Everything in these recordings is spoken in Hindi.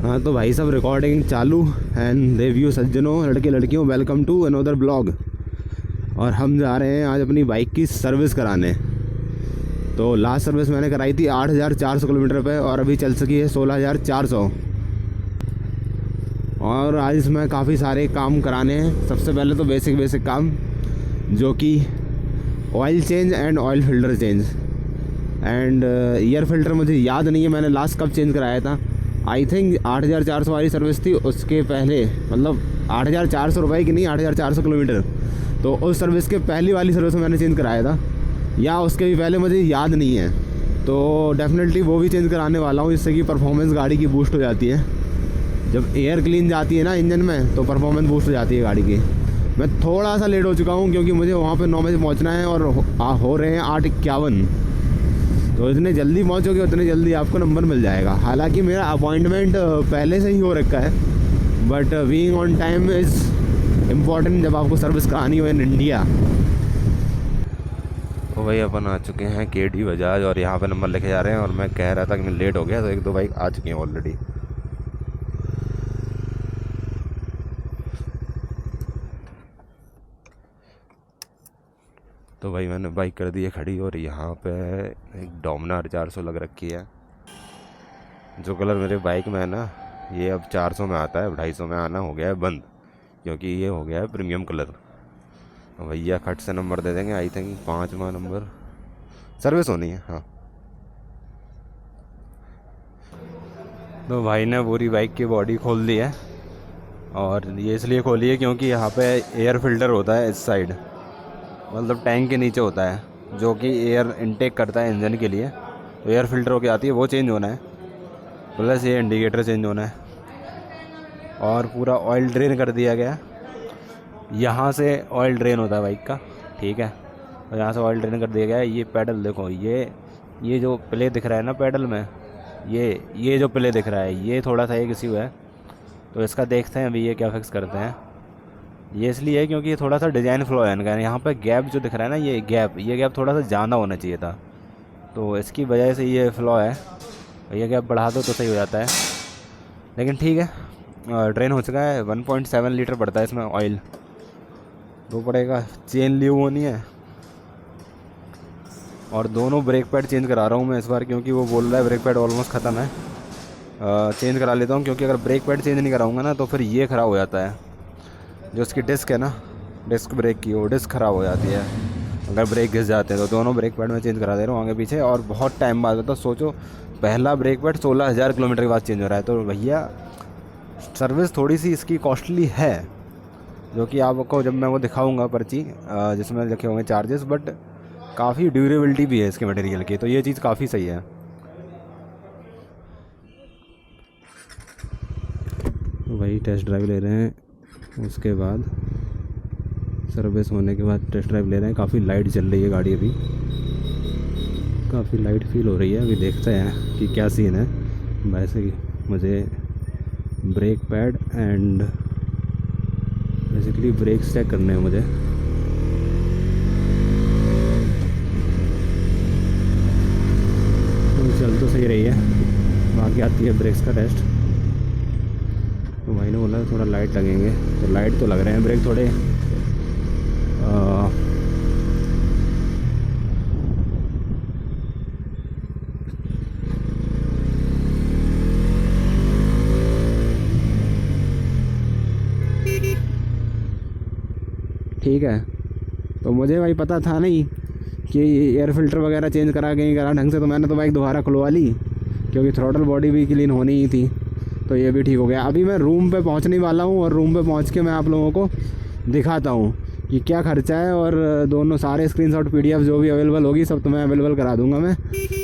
हाँ तो भाई सब रिकॉर्डिंग चालू एंड देवियों सज्जनों लड़के लड़कियों वेलकम टू अनदर ब्लॉग। और हम जा रहे हैं आज अपनी बाइक की सर्विस कराने। तो लास्ट सर्विस मैंने कराई थी 8,400 किलोमीटर पे और अभी चल सकी है 16,400। और आज इसमें काफ़ी सारे काम कराने हैं। सबसे पहले तो बेसिक काम जो कि oil change and oil filter change and year filter मुझे याद नहीं है मैंने लास्ट कब चेंज कराया था। आई थिंक 8,400 वाली सर्विस थी, उसके पहले मतलब 8,400 रुपये की नहीं 8,400 किलोमीटर। तो उस सर्विस के पहली वाली सर्विस मैंने चेंज कराया था या उसके भी पहले मुझे याद नहीं है। तो डेफिनेटली वो भी चेंज कराने वाला हूँ, जिससे कि परफॉर्मेंस गाड़ी की बूस्ट हो जाती है। जब एयर क्लीन जाती है ना इंजन में तो परफॉर्मेंस बूस्ट हो जाती है गाड़ी की। मैं थोड़ा सा लेट हो चुका हूँ क्योंकि मुझे वहाँ पे 9 बजे पहुँचना है और हो रहे हैं 8:51। तो इतने जल्दी पहुँचोगे उतने जल्दी आपको नंबर मिल जाएगा। हालांकि मेरा अपॉइंटमेंट पहले से ही हो रखा है, but being on time is important जब आपको सर्विस करानी हो इन इंडिया। तो भाई अपन आ चुके हैं KD बजाज और यहाँ पे नंबर लेके जा रहे हैं। और मैं कह रहा था कि मैं लेट हो गया, तो 1-2 बाइक आ चुकी हैं ऑलरेडी। तो भाई मैंने बाइक कर दी है खड़ी और यहाँ पे एक डोमिनार 400 लग रखी है। जो कलर मेरे बाइक में है ना, ये अब 400 में आता है, 250 में आना हो गया है बंद, क्योंकि ये हो गया है प्रीमियम कलर। भैया खट से नंबर दे देंगे, आई थिंक 5वां नंबर सर्विस होनी है। हाँ तो भाई ने पूरी बाइक की बॉडी खोल दी है और ये इसलिए खोली है क्योंकि यहाँ पे एयर फिल्टर होता है इस साइड, मतलब टैंक के नीचे होता है, जो कि एयर इनटेक करता है इंजन के लिए। तो एयर फिल्टर होके आती है, वो चेंज होना है, प्लस ये इंडिकेटर चेंज होना है। और पूरा ऑयल ड्रेन कर दिया गया। यहाँ से ऑयल ड्रेन होता है बाइक का, ठीक है। और यहाँ से ऑयल ड्रेन कर दिया गया है। ये पैडल देखो, ये जो प्ले दिख रहा है ना पैडल में, ये जो प्ले दिख रहा है ये थोड़ा सा एक इश्यू है। तो इसका देखते हैं अभी ये क्या फिक्स करते हैं। ये इसलिए है क्योंकि ये थोड़ा सा डिज़ाइन फ्लॉ है इनका। यहाँ पे गैप जो दिख रहा है ना, ये गैप थोड़ा सा ज़्यादा होना चाहिए था, तो इसकी वजह से ये फ्लॉ है। ये गैप बढ़ा दो तो सही हो जाता है, लेकिन ठीक है। ड्रेन हो चुका है। 1.7 लीटर पड़ता है इसमें ऑयल, दो पड़ेगा। चेन लीव होनी है और दोनों ब्रेक पैड चेंज करा रहा हूँ मैं इस बार, क्योंकि वो बोल रहा है ब्रेक पैड ऑलमोस्ट ख़त्म है। चेंज करा लेता हूँ, क्योंकि अगर ब्रेक पैड चेंज नहीं कराऊंगा ना तो फिर ये ख़राब हो जाता है। जो उसकी डिस्क है ना, डिस्क ब्रेक की, वो डिस्क ख़राब हो जाती है अगर ब्रेक घिस जाते हैं। तो दोनों ब्रेक पैड में चेंज करा दे रहा हूँ आगे पीछे, और बहुत टाइम बाद। तो सोचो पहला ब्रेक पैड 16,000 किलोमीटर के बाद चेंज हो रहा है। तो भैया सर्विस थोड़ी सी इसकी कॉस्टली है, जो कि आपको जब मैं वो दिखाऊंगा पर्ची जिसमें लिखे होंगे चार्जेस, बट काफ़ी ड्यूरेबिलिटी भी है इसके मटेरियल की, तो ये चीज़ काफ़ी सही है। तो वही टेस्ट ड्राइव ले रहे हैं, उसके बाद सर्विस होने के बाद टेस्ट ड्राइव ले रहे हैं। काफ़ी लाइट चल रही है गाड़ी, अभी काफ़ी लाइट फील हो रही है। अभी देखते हैं कि क्या सीन है। वैसे ही मुझे brake pad and basically brakes check करने हैं मुझे। तो चल तो सही रही है, बाकी आती है ब्रेक्स का टेस्ट। तो भाई ने बोला थोड़ा लाइट लगेंगे, तो लाइट तो लग रहे हैं ब्रेक थोड़े। ठीक है। तो मुझे भाई पता था नहीं कि एयर फिल्टर वगैरह चेंज करा के नहीं करा ढंग से, तो मैंने तो बाइक दोबारा खुलवा ली, क्योंकि थ्रॉटल बॉडी भी क्लीन होनी ही थी। तो ये भी ठीक हो गया। अभी मैं रूम पे पहुंचने वाला हूं और रूम पे पहुंच के मैं आप लोगों को दिखाता हूं कि क्या खर्चा है, और दोनों सारे स्क्रीनशॉट PDF जो भी अवेलेबल होगी सब तो मैं अवेलेबल करा दूंगा मैं।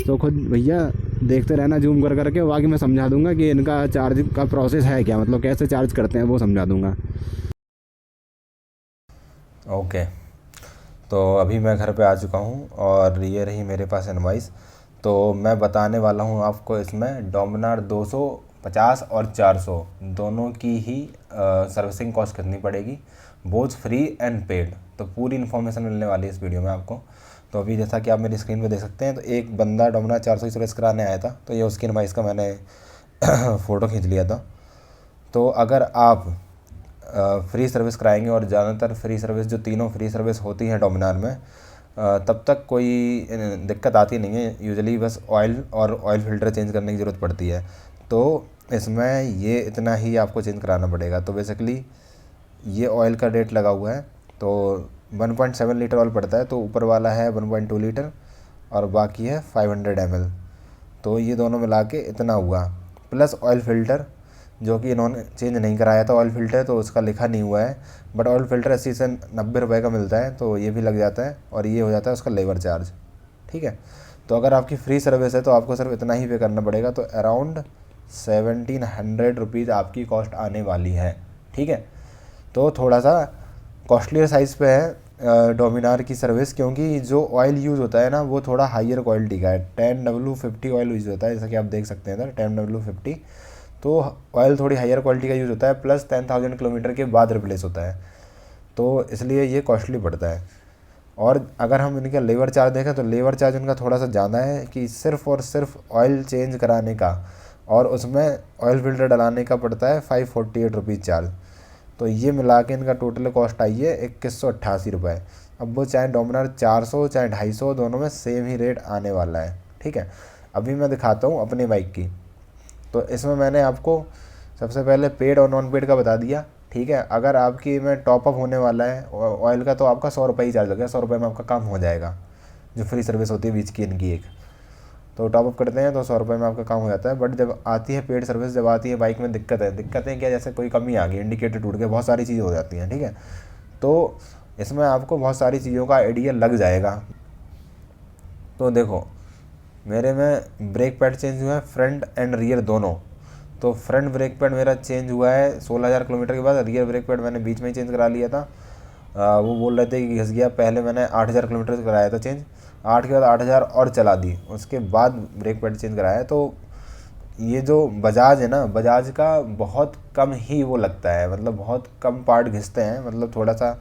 तो खुद भैया देखते रहना जूम कर करके, बाकी मैं समझा दूंगा कि इनका चार्ज का प्रोसेस है क्या, मतलब कैसे चार्ज करते हैं वो समझा दूंगा। ओके तो अभी मैं घर पे आ चुका हूँ और ये रही मेरे पास इनवॉइस। तो मैं बताने वाला हूँ आपको इसमें डोमिनार 250 और 400 दोनों की ही सर्विसिंग कॉस्ट कितनी पड़ेगी, बोथ फ्री एंड पेड। तो पूरी इन्फॉर्मेशन मिलने वाली है इस वीडियो में आपको। तो अभी जैसा कि आप मेरी स्क्रीन पे देख सकते हैं, तो एक बंदा डोमिनार 400 की सर्विस कराने आया था, तो ये उसकी इनवॉइस का मैंने फ़ोटो खींच लिया था। तो अगर आप फ्री सर्विस कराएंगे, और ज़्यादातर फ्री सर्विस जो तीनों फ्री सर्विस होती हैं डोमिनार में, तब तक कोई दिक्कत आती नहीं है। यूजुअली बस ऑयल और ऑयल फ़िल्टर चेंज करने की ज़रूरत पड़ती है। तो इसमें ये इतना ही आपको चेंज कराना पड़ेगा। तो बेसिकली ये ऑयल का रेट लगा हुआ है, तो 1.7 लीटर ऑयल पड़ता है, तो ऊपर वाला है 1.2 लीटर और बाकी है 500 ml। तो ये दोनों मिला के इतना हुआ, प्लस ऑयल फ़िल्टर जो कि इन्होंने चेंज नहीं कराया था। ऑयल फ़िल्टर तो उसका लिखा नहीं हुआ है, बट ऑयल फ़िल्टर 80 से 90 रुपये का मिलता है, तो ये भी लग जाता है। और ये हो जाता है उसका लेबर चार्ज, ठीक है। तो अगर आपकी फ्री सर्विस है तो आपको सिर्फ इतना ही पे करना पड़ेगा, तो अराउंड 1700 रुपीज़ आपकी कॉस्ट आने वाली है, ठीक है। तो थोड़ा सा कॉस्टलियर साइज़ पे है डोमिनार की सर्विस, क्योंकि जो ऑयल यूज़ होता है ना वो थोड़ा हाइयर क्वालिटी का है। 10W50 ऑयल यूज़ होता है, जैसा कि आप देख सकते हैं इधर 10W50। तो ऑयल थोड़ी हाइयर क्वालिटी का यूज़ होता है, प्लस 10,000 किलोमीटर के बाद रिप्लेस होता है, तो इसलिए ये कॉस्टली पड़ता है। और अगर हम इनका लेबर चार्ज देखें तो लेबर चार्ज इनका थोड़ा सा ज़्यादा है, कि सिर्फ़ और सिर्फ ऑयल चेंज कराने का और उसमें ऑयल फ़िल्टर डलाने का पड़ता है 548 रुपीज़ चार्ज। तो ये मिला के इनका टोटल कॉस्ट आई है 2188 रुपये। अब वो चाहे डोमिनार 400 चाहे 250, दोनों में सेम ही रेट आने वाला है, ठीक है। अभी मैं दिखाता हूँ अपनी बाइक की। तो इसमें मैंने आपको सबसे पहले पेड और नॉन पेड का बता दिया, ठीक है। अगर आपकी में टॉपअप होने वाला है ऑयल का, तो आपका 100 रुपये ही चार्ज लगेगा। 100 रुपये में आपका काम हो जाएगा, जो फ्री सर्विस होती है बीच की इनकी एक। तो टॉपअप करते हैं तो 100 रुपये में आपका काम हो जाता है। बट जब आती है पेड सर्विस, जब आती है बाइक में दिक्कतें क्या, जैसे कोई कमी आ गई, इंडिकेटर टूट गया, बहुत सारी चीज़ें हो जाती हैं, ठीक है। तो इसमें आपको बहुत सारी चीज़ों का आइडिया लग जाएगा। तो देखो, मेरे में ब्रेक पैड चेंज हुआ है, फ्रंट एंड रियर दोनों। तो फ्रंट ब्रेक पैड मेरा चेंज हुआ है 16,000 किलोमीटर के बाद। रियर ब्रेक पैड मैंने बीच में ही चेंज करा लिया था। वो बोल रहे थे कि घिस गया। पहले मैंने 8,000 किलोमीटर से कराया था चेंज, 8 के बाद 8,000 और चला दी, उसके बाद ब्रेक पैड चेंज कराया। तो ये जो बजाज है ना, बजाज का बहुत कम ही वो लगता है, मतलब बहुत कम पार्ट घिसते हैं, मतलब थोड़ा सा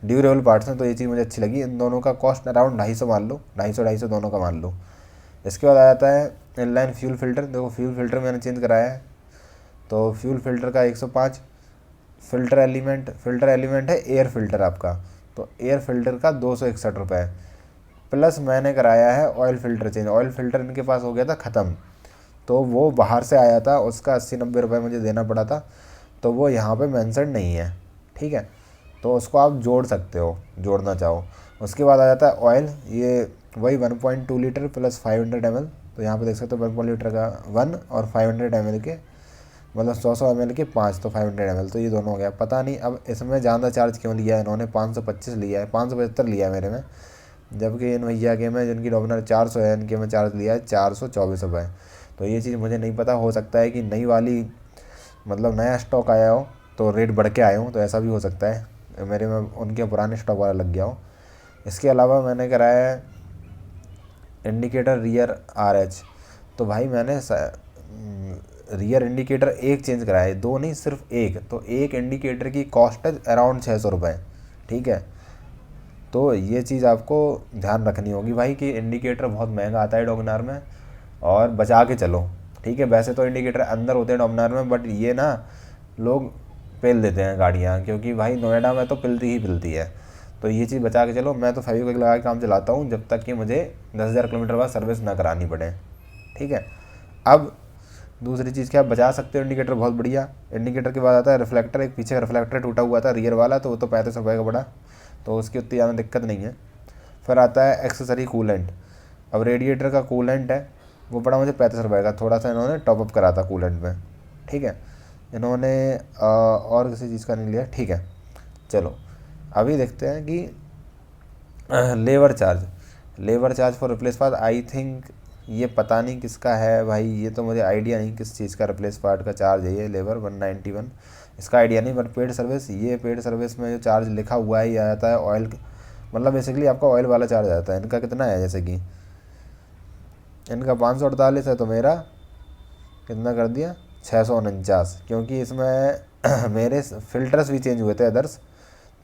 ड्यूरेबल पार्ट्स हैं। तो ये चीज़ मुझे अच्छी लगी। इन दोनों का कॉस्ट अराउंड 250 मान लो, 250 दोनों का मान लो। इसके बाद आ जाता है इनलाइन फ्यूल फ़िल्टर। देखो, फ्यूल फ़िल्टर मैंने चेंज कराया है, तो फ्यूल फ़िल्टर का 105। फ़िल्टर एलिमेंट है एयर फ़िल्टर आपका, तो एयर फ़िल्टर का 261 रुपये। प्लस मैंने कराया है oil filter change. Oil filter इनके पास हो गया था ख़त्म, तो वो बाहर से आया था, उसका 80-90 रुपये मुझे देना पड़ा था, तो वो यहाँ पे मेंशन नहीं है, ठीक है। तो उसको आप जोड़ सकते हो, जोड़ना चाहो। उसके बाद आ जाता है ऑयल, ये वही 1.2 लीटर प्लस 500 ml। तो यहाँ पे देख सकते हो 1 लीटर का 1 और 500 ml के, मतलब 100 ml के 5, तो 500 ml, तो ये दोनों हो गया। पता नहीं अब इसमें ज़्यादा चार्ज क्यों लिया है इन्होंने, 525 लिया है, 575 लिया है मेरे में, जबकि इन भैया के में जिनकी डोमिनर 400 है, इनके में चार्ज लिया है 424 रुपये। तो ये चीज़ मुझे नहीं पता, हो सकता है कि नई वाली, मतलब नया स्टॉक आया हो तो रेट बढ़ के आए हो, तो ऐसा भी हो सकता है, मेरे में उनके पुराने स्टॉक वाला लग गया हो। इसके अलावा मैंने कराया है इंडिकेटर रियर RH। तो भाई मैंने रियर इंडिकेटर एक चेंज कराया है, दो नहीं, सिर्फ एक। तो एक इंडिकेटर की कॉस्ट है अराउंड 600 रुपये, ठीक है। तो ये चीज़ आपको ध्यान रखनी होगी भाई, कि इंडिकेटर बहुत महंगा आता है डोमिनार में, और बचा के चलो, ठीक है। वैसे तो इंडिकेटर अंदर होते हैं डोमिनार में, बट ये ना लोग पेल देते हैं गाड़ियाँ, क्योंकि भाई नोएडा में तो पिलती ही पिलती है। तो ये चीज़ बचा के चलो। मैं तो फेविक्विक लगा के काम चलाता हूँ, जब तक कि मुझे 10,000 किलोमीटर बाद सर्विस ना करानी पड़े, ठीक है। अब दूसरी चीज़ क्या, बचा सकते हो इंडिकेटर, बहुत बढ़िया। इंडिकेटर के बाद आता है रिफ्लेक्टर। एक पीछे का रिफ्लेक्टर टूटा हुआ था रियर वाला, तो वो तो 35 रुपये का पड़ा, तो उसकी उतनी ज़्यादा दिक्कत नहीं है। फिर आता है एक्सेसरी कूलेंट। अब रेडिएटर का कूलेंट है, वो पड़ा मुझे 35 रुपये का, थोड़ा सा इन्होंने टॉपअप करा था कूलेंट में, ठीक है। इन्होंने और किसी चीज़ का नहीं लिया, ठीक है। चलो अभी देखते हैं कि labour charge for replace part. I think ये पता नहीं किसका है भाई, ये तो मुझे आइडिया नहीं किस चीज़ का रिप्लेस पार्ट का चार्ज है। ये लेबर 191, इसका आइडिया नहीं। बट पेड सर्विस, ये पेड सर्विस में जो चार्ज लिखा हुआ है ये आ जाता है ऑयल, मतलब बेसिकली आपका ऑयल वाला चार्ज आ जाता है। इनका कितना है, जैसे कि इनका 548 है, तो मेरा कितना कर दिया 649, क्योंकि इसमें मेरे फ़िल्टर्स भी चेंज हुए थे अदर्स,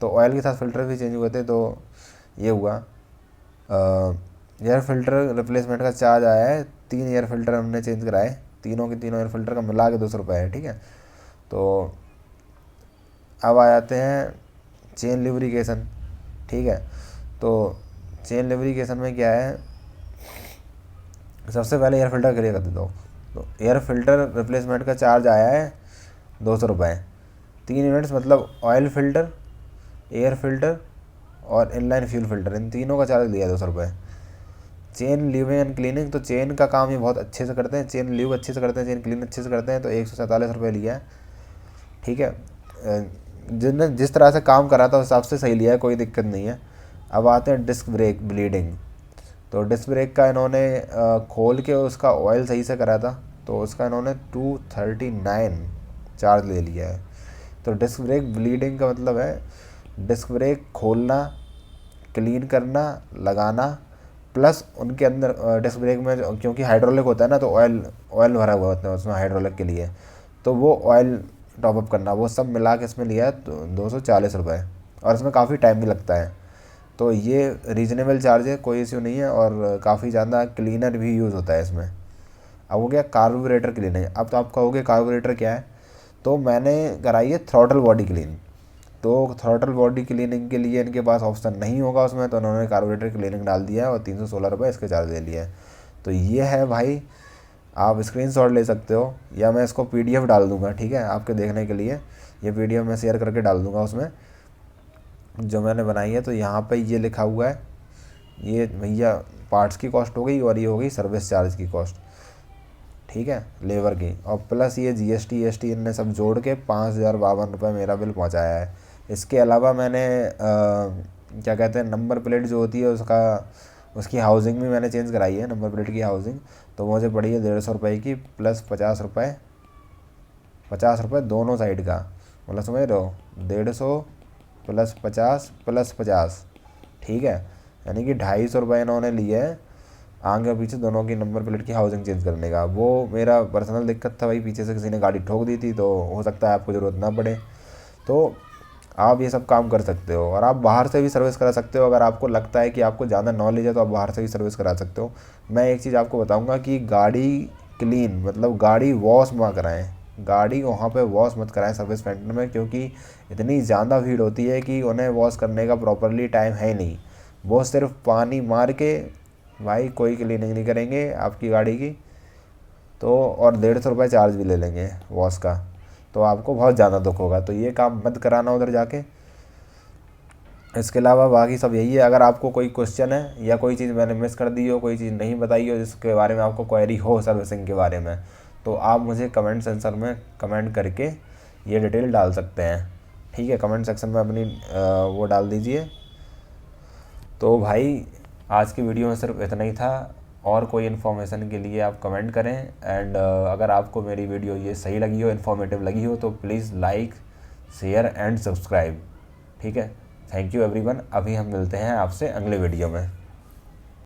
तो ऑयल के साथ फ़िल्टर भी चेंज हुए थे, तो ये हुआ। एयर फ़िल्टर रिप्लेसमेंट का चार्ज आया है, 3 एयर फ़िल्टर हमने चेंज कराए, तीनों के तीनों एयर फिल्टर का मिला के 200 रुपये है, ठीक है। तो अब आ जाते हैं चेन लिब्रिकेशन, ठीक है। तो चेन लिब्रिकेशन में क्या है, सबसे पहले एयर फिल्टर क्लियर कर देता हूँ। तो एयर फिल्टर रिप्लेसमेंट का चार्ज आया है 200 रुपये, 3 यूनिट्स, मतलब ऑयल फिल्टर, एयर फिल्टर और इनलाइन फ्यूल फिल्टर, इन तीनों का चार्ज लिया 200 रुपये। चेन ल्यूबिंग एंड क्लीनिंग, तो चेन का काम ये बहुत अच्छे से करते हैं, चेन ल्यूब अच्छे से करते हैं, चेन क्लीन अच्छे से करते हैं, तो 147 रुपये लिया है, ठीक है। जिनने जिस तरह से काम करा था उस हिसाब से सही लिया है, कोई दिक्कत नहीं है। अब आते हैं डिस्क ब्रेक ब्लीडिंग। तो डिस्क ब्रेक का इन्होंने खोल के उसका ऑयल सही से करा था, तो उसका इन्होंने 239 चार्ज ले लिया है। तो डिस्क ब्रेक ब्लीडिंग का मतलब है डिस्क ब्रेक खोलना, क्लीन करना, लगाना, प्लस उनके अंदर डिस्क ब्रेक में क्योंकि हाइड्रोलिक होता है ना, तो ऑयल भरा हुआ होता है उसमें हाइड्रोलिक के लिए, तो वो ऑयल टॉपअप करना, वो सब मिला के इसमें लिया है तो 240 रुपये, और इसमें काफ़ी टाइम भी लगता है। तो ये रीजनेबल चार्ज है, कोई इश्यू नहीं है, और काफ़ी ज़्यादा क्लीनर भी यूज़ होता है इसमें। अब हो गया कार्बोरेटर क्लीनिंग। अब तो आप कहोगे कार्बोरेटर क्या है, तो मैंने कराई है थ्रॉटल बॉडी क्लीन। तो थ्रॉटल बॉडी क्लीनिंग के लिए इनके पास ऑप्शन नहीं होगा उसमें, तो उन्होंने कार्बोरेटर क्लीनिंग डाल दिया है और 316 रुपये इसके चार्ज ले लिया है। तो ये है भाई, आप स्क्रीनशॉट ले सकते हो, या मैं इसको PDF डाल दूंगा, ठीक है, आपके देखने के लिए। ये PDF मैं शेयर करके डाल दूंगा उसमें जो मैंने बनाई है। तो यहाँ पे ये लिखा हुआ है, ये भैया पार्ट्स की कॉस्ट हो गई, और ये हो गई सर्विस चार्ज की कॉस्ट, ठीक है, लेबर की, और प्लस ये GST EST इनने सब जोड़ के 5052 रुपये मेरा बिल पहुँचाया है। इसके अलावा मैंने क्या कहते हैं, नंबर प्लेट जो होती है उसकी हाउसिंग भी मैंने चेंज कराई है, नंबर प्लेट की हाउसिंग, तो मुझे पड़ी है 150 रुपये की, प्लस 50 रुपये, 50 रुपये दोनों साइड का, मतलब समझ रहे हो, 150 प्लस 50 प्लस 50, ठीक है, यानी कि 250 रुपये इन्होंने लिए हैं आगे और पीछे दोनों की नंबर प्लेट की हाउसिंग चेंज करने का। वो मेरा पर्सनल दिक्कत था भाई, पीछे से किसी ने गाड़ी ठोक दी थी, तो हो सकता है आपको ज़रूरत ना पड़े, तो आप ये सब काम कर सकते हो। और आप बाहर से भी सर्विस करा सकते हो, अगर आपको लगता है कि आपको ज़्यादा नॉलेज है तो आप बाहर से भी सर्विस करा सकते हो। मैं एक चीज़ आपको बताऊंगा कि गाड़ी क्लीन, मतलब गाड़ी वॉश मत कराएं, गाड़ी वहाँ पे वॉश मत कराएं सर्विस सेंटर में, क्योंकि इतनी ज़्यादा भीड़ होती है कि उन्हें वॉश करने का प्रॉपरली टाइम है ही नहीं। वो सिर्फ पानी मार के भाई कोई क्लीनिंग नहीं करेंगे आपकी गाड़ी की, तो और 150 रुपये चार्ज भी ले लेंगे वॉश का, तो आपको बहुत ज़्यादा दुख होगा। तो ये काम मत कराना उधर जाके। इसके अलावा बाकी सब यही है। अगर आपको कोई क्वेश्चन है या कोई चीज़ मैंने मिस कर दी हो, कोई चीज़ नहीं बताई हो जिसके बारे में आपको क्वेरी हो सर्विसिंग के बारे में, तो आप मुझे कमेंट सेक्शन में कमेंट करके ये डिटेल डाल सकते हैं, ठीक है। कमेंट सेक्शन में अपनी वो डाल दीजिए। तो भाई आज की वीडियो में सिर्फ इतना ही था, और कोई इन्फॉर्मेशन के लिए आप कमेंट करें। एंड अगर आपको मेरी वीडियो ये सही लगी हो, इन्फॉर्मेटिव लगी हो, तो please like, share and subscribe, ठीक है। Thank you everyone. अभी हम मिलते हैं आपसे अगले वीडियो में।